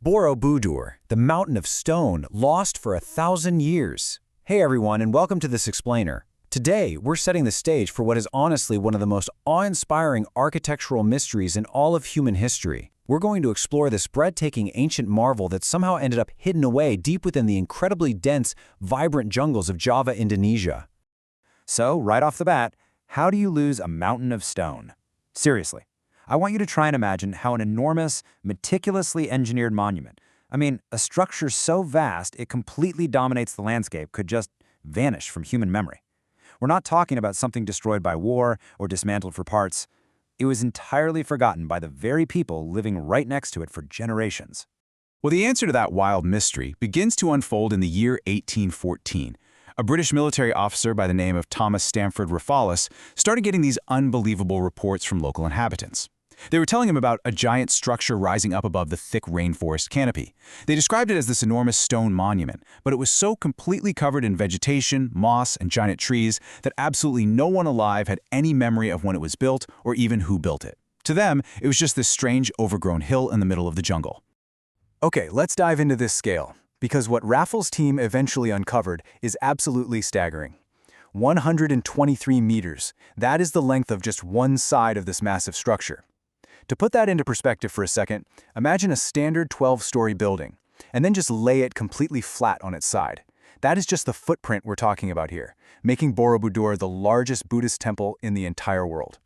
Borobudur, the mountain of stone lost for 1,000 years. Hey everyone, and welcome to this explainer. Today, we're setting the stage for what is honestly one of the most awe-inspiring architectural mysteries in all of human history. We're going to explore this breathtaking ancient marvel that somehow ended up hidden away deep within the incredibly dense, vibrant jungles of Java, Indonesia. So, right off the bat, how do you lose a mountain of stone? Seriously, I want you to try and imagine how an enormous, meticulously engineered monument, a structure so vast it completely dominates the landscape, could just vanish from human memory. We're not talking about something destroyed by war or dismantled for parts. It was entirely forgotten by the very people living right next to it for generations. Well, the answer to that wild mystery begins to unfold in the year 1814. A British military officer by the name of Thomas Stamford Raffles started getting these unbelievable reports from local inhabitants. They were telling him about a giant structure rising up above the thick rainforest canopy. They described it as this enormous stone monument, but it was so completely covered in vegetation, moss, and giant trees that absolutely no one alive had any memory of when it was built or even who built it. To them, it was just this strange, overgrown hill in the middle of the jungle. Okay, let's dive into this scale, because what Raffles' team eventually uncovered is absolutely staggering. 123 meters. That is the length of just one side of this massive structure. To put that into perspective for a second, imagine a standard 12-story building, and then just lay it completely flat on its side. That is just the footprint we're talking about here, making Borobudur the largest Buddhist temple in the entire world.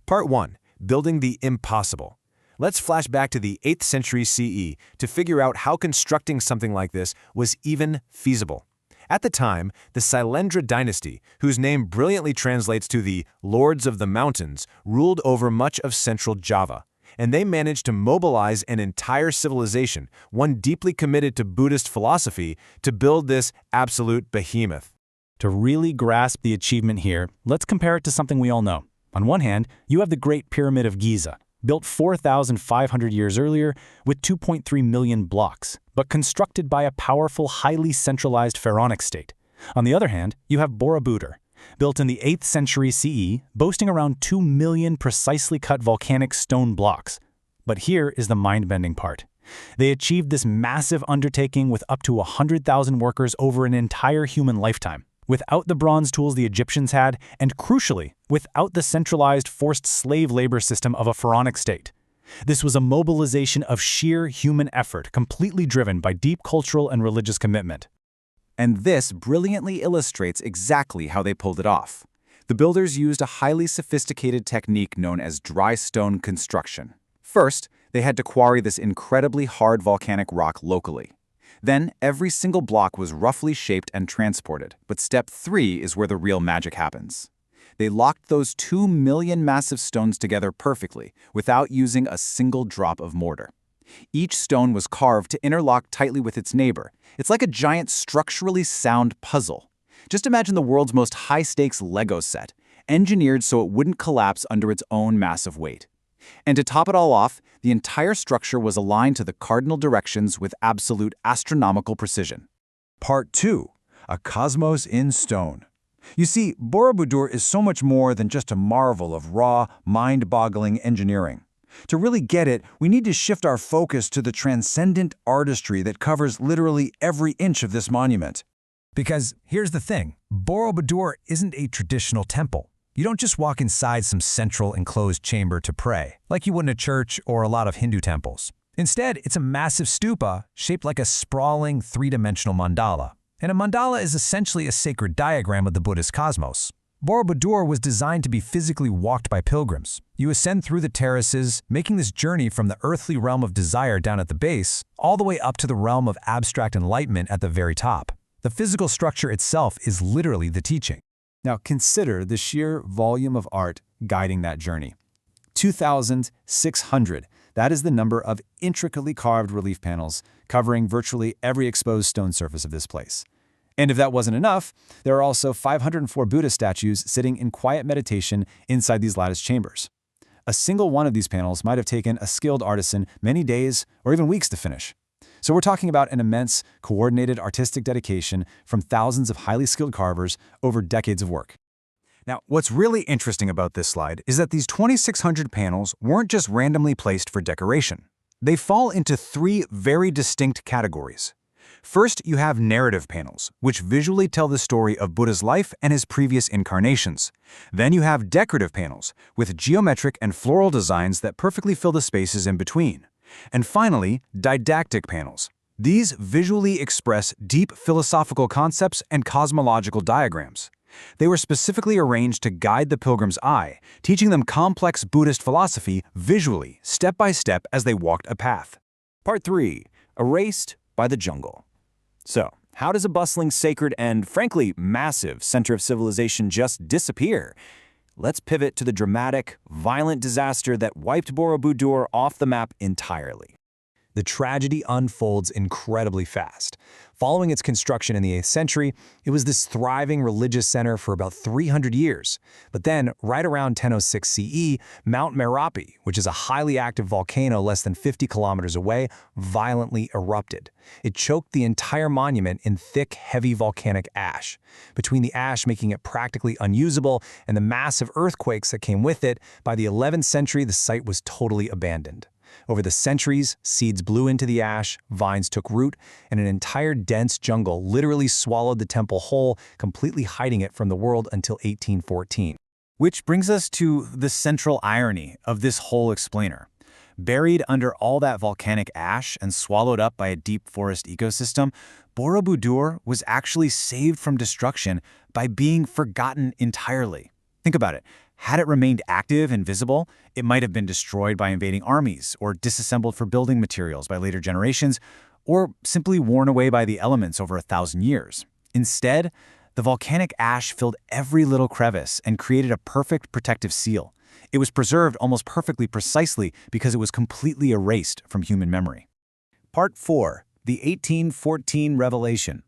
Part 1. Building the impossible. Let's flash back to the 8th century CE to figure out how constructing something like this was even feasible. At the time, the Sailendra dynasty, whose name brilliantly translates to the Lords of the Mountains, ruled over much of central Java, and they managed to mobilize an entire civilization, one deeply committed to Buddhist philosophy, to build this absolute behemoth. To really grasp the achievement here, let's compare it to something we all know. On one hand, you have the Great Pyramid of Giza, built 4,500 years earlier with 2.3 million blocks, but constructed by a powerful, highly centralized pharaonic state. On the other hand, you have Borobudur, built in the 8th century CE, boasting around 2 million precisely cut volcanic stone blocks. But here is the mind-bending part. They achieved this massive undertaking with up to 100,000 workers over an entire human lifetime, without the bronze tools the Egyptians had, and crucially, without the centralized forced slave labor system of a pharaonic state. This was a mobilization of sheer human effort, completely driven by deep cultural and religious commitment. And this brilliantly illustrates exactly how they pulled it off. The builders used a highly sophisticated technique known as dry stone construction. First, they had to quarry this incredibly hard volcanic rock locally. Then, every single block was roughly shaped and transported, but step 3 is where the real magic happens. They locked those 2 million massive stones together perfectly, without using a single drop of mortar. Each stone was carved to interlock tightly with its neighbor. It's like a giant structurally sound puzzle. Just imagine the world's most high-stakes Lego set, engineered so it wouldn't collapse under its own massive weight. And to top it all off, the entire structure was aligned to the cardinal directions with absolute astronomical precision. Part 2. A cosmos in stone. You see, Borobudur is so much more than just a marvel of raw, mind-boggling engineering. To really get it, we need to shift our focus to the transcendent artistry that covers literally every inch of this monument. Because here's the thing, Borobudur isn't a traditional temple. You don't just walk inside some central enclosed chamber to pray, like you would in a church or a lot of Hindu temples. Instead, it's a massive stupa shaped like a sprawling three-dimensional mandala. And a mandala is essentially a sacred diagram of the Buddhist cosmos. Borobudur was designed to be physically walked by pilgrims. You ascend through the terraces, making this journey from the earthly realm of desire down at the base, all the way up to the realm of abstract enlightenment at the very top. The physical structure itself is literally the teaching. Now consider the sheer volume of art guiding that journey. 2,600. That is the number of intricately carved relief panels covering virtually every exposed stone surface of this place. And if that wasn't enough, there are also 504 Buddha statues sitting in quiet meditation inside these lattice chambers. A single one of these panels might have taken a skilled artisan many days or even weeks to finish. So we're talking about an immense, coordinated artistic dedication from thousands of highly skilled carvers over decades of work. Now, what's really interesting about this slide is that these 2,600 panels weren't just randomly placed for decoration. They fall into three very distinct categories. First, you have narrative panels, which visually tell the story of Buddha's life and his previous incarnations. Then you have decorative panels, with geometric and floral designs that perfectly fill the spaces in between. And finally, didactic panels. These visually express deep philosophical concepts and cosmological diagrams. They were specifically arranged to guide the pilgrim's eye, teaching them complex Buddhist philosophy visually, step by step as they walked a path. Part 3. Erased by the jungle. So, how does a bustling, sacred, and frankly massive center of civilization just disappear? Let's pivot to the dramatic, violent disaster that wiped Borobudur off the map entirely. The tragedy unfolds incredibly fast. Following its construction in the 8th century, it was this thriving religious center for about 300 years. But then, right around 1006 CE, Mount Merapi, which is a highly active volcano less than 50 kilometers away, violently erupted. It choked the entire monument in thick, heavy volcanic ash. Between the ash making it practically unusable and the massive earthquakes that came with it, by the 11th century the site was totally abandoned. Over the centuries, seeds blew into the ash, vines took root, and an entire dense jungle literally swallowed the temple whole, completely hiding it from the world until 1814. Which brings us to the central irony of this whole explainer. Buried under all that volcanic ash and swallowed up by a deep forest ecosystem, Borobudur was actually saved from destruction by being forgotten entirely. Think about it. Had it remained active and visible, it might have been destroyed by invading armies, or disassembled for building materials by later generations, or simply worn away by the elements over 1,000 years. Instead, the volcanic ash filled every little crevice and created a perfect protective seal. It was preserved almost perfectly precisely because it was completely erased from human memory. Part 4. The 1814 Revelation.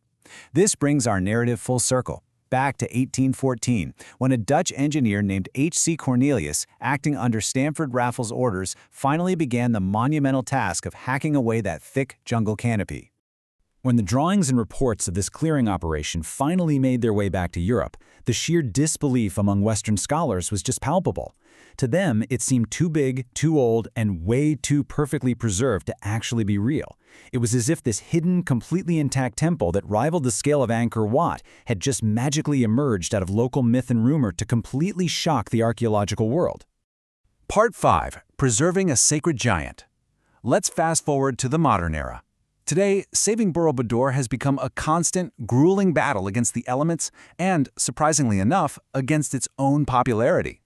This brings our narrative full circle, back to 1814, when a Dutch engineer named H.C. Cornelius, acting under Stamford Raffles' orders, finally began the monumental task of hacking away that thick jungle canopy. When the drawings and reports of this clearing operation finally made their way back to Europe, the sheer disbelief among Western scholars was just palpable. To them, it seemed too big, too old, and way too perfectly preserved to actually be real. It was as if this hidden, completely intact temple that rivaled the scale of Angkor Wat had just magically emerged out of local myth and rumor to completely shock the archaeological world. Part 5. Preserving a Sacred Giant. Let's fast forward to the modern era. Today, saving Borobudur has become a constant, grueling battle against the elements and, surprisingly enough, against its own popularity.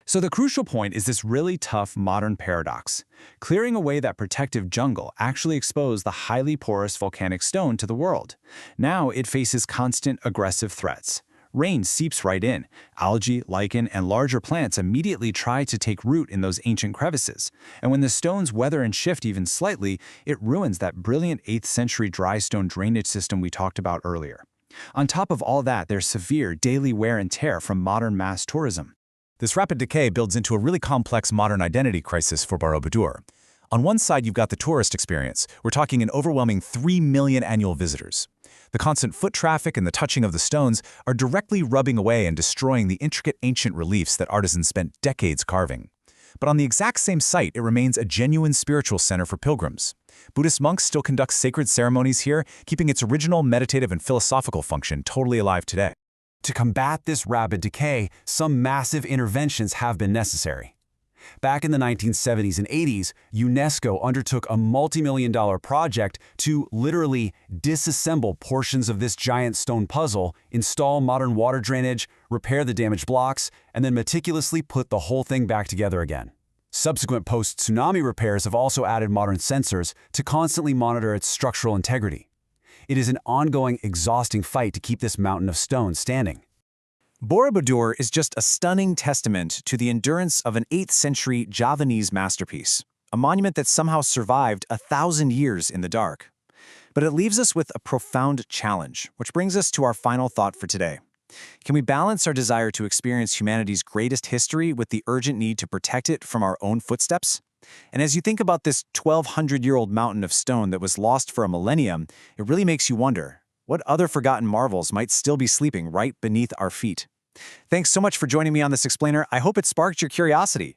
So the crucial point is this really tough modern paradox. Clearing away that protective jungle actually exposed the highly porous volcanic stone to the world. Now it faces constant aggressive threats. Rain seeps right in. Algae, lichen, and larger plants immediately try to take root in those ancient crevices. And when the stones weather and shift even slightly, it ruins that brilliant 8th century dry stone drainage system we talked about earlier. On top of all that, there's severe daily wear and tear from modern mass tourism. This rapid decay builds into a really complex modern identity crisis for Borobudur. On one side, you've got the tourist experience. We're talking an overwhelming 3 million annual visitors. The constant foot traffic and the touching of the stones are directly rubbing away and destroying the intricate ancient reliefs that artisans spent decades carving. But on the exact same site, it remains a genuine spiritual center for pilgrims. Buddhist monks still conduct sacred ceremonies here, keeping its original meditative and philosophical function totally alive today. To combat this rapid decay, some massive interventions have been necessary. Back in the 1970s and 80s, UNESCO undertook a multi-million-dollar project to literally disassemble portions of this giant stone puzzle, install modern water drainage, repair the damaged blocks, and then meticulously put the whole thing back together again. Subsequent post-tsunami repairs have also added modern sensors to constantly monitor its structural integrity. It is an ongoing, exhausting fight to keep this mountain of stone standing. Borobudur is just a stunning testament to the endurance of an 8th century Javanese masterpiece, a monument that somehow survived 1,000 years in the dark. But it leaves us with a profound challenge, which brings us to our final thought for today. Can we balance our desire to experience humanity's greatest history with the urgent need to protect it from our own footsteps? And as you think about this 1,200-year-old mountain of stone that was lost for a millennium, it really makes you wonder, what other forgotten marvels might still be sleeping right beneath our feet? Thanks so much for joining me on this explainer. I hope it sparked your curiosity.